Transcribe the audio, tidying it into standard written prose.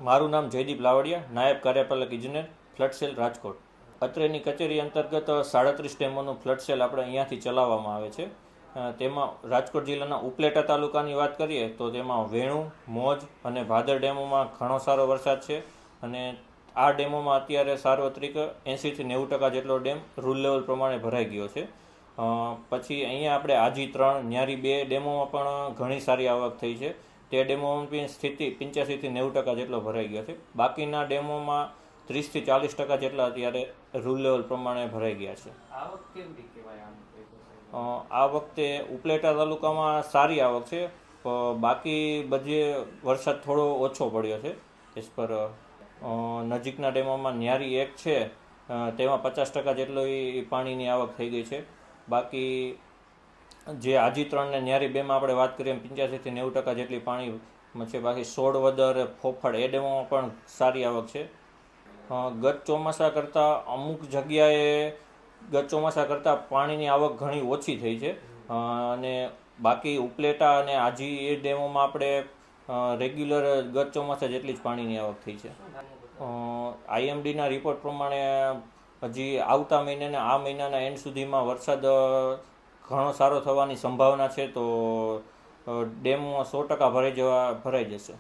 મારું નામ જયદીપ લાવડિયા, નાયબ કાર્યપાલક ઇજનેર, ફ્લડ સેલ રાજકોટ. અત્રેની કચેરી અંતર્ગત 37 ડેમોનું ફ્લડ સેલ આપણે અહીંયાથી ચલાવવામાં આવે છે. તેમાં રાજકોટ જિલ્લાના ઉપલેટા તાલુકાની વાત કરીએ તો તેમાં વેણુ, મોજ અને ભાદર ડેમોમાં ઘણો સારો વરસાદ છે અને આ ડેમોમાં અત્યારે સાર્વત્રિક 80-90% જેટલો ડેમ રૂલ લેવલ પ્રમાણે ભરાઈ ગયો છે. પછી અહીંયા આપણે આજી 3, ન્યારી 2 ડેમોમાં પણ ઘણી સારી આવક થઈ છે. તે ડેમોમાં પણ સ્થિતિ 85-90% જેટલો ભરાઈ ગયો છે. બાકીના ડેમોમાં 30-40% જેટલા અત્યારે રૂલ લેવલ પ્રમાણે ભરાઈ ગયા છે. આ વખતે ઉપલેટા તાલુકામાં સારી આવક છે, બાકી બધે વરસાદ થોડો ઓછો પડ્યો છે. એસ પર નજીકના ડેમોમાં ન્યારી 1 છે, તેમાં 50% જેટલો પાણીની આવક થઈ ગઈ છે. બાકી જે આજી 3 ને ન્યારી 2માં આપણે વાત કરીએ 85-90% જેટલી પાણી છે. બાકી સોડવદર, ફોફળ એ ડેમોમાં પણ સારી આવક છે. ગત ચોમાસા કરતાં અમુક જગ્યાએ ગત ચોમાસા કરતાં પાણીની આવક ઘણી ઓછી થઈ છે અને બાકી ઉપલેટા અને આજી એ ડેમોમાં આપણે રેગ્યુલર ગત ચોમાસા જેટલી જ પાણીની આવક થઈ છે. IMDના રિપોર્ટ પ્રમાણે હજી આવતા મહિને અને આ મહિનાના એન્ડ સુધીમાં વરસાદ ઘણો સારો થવાની સંભાવના છે, તો ડેમમાં 100% ભરાઈ જશે.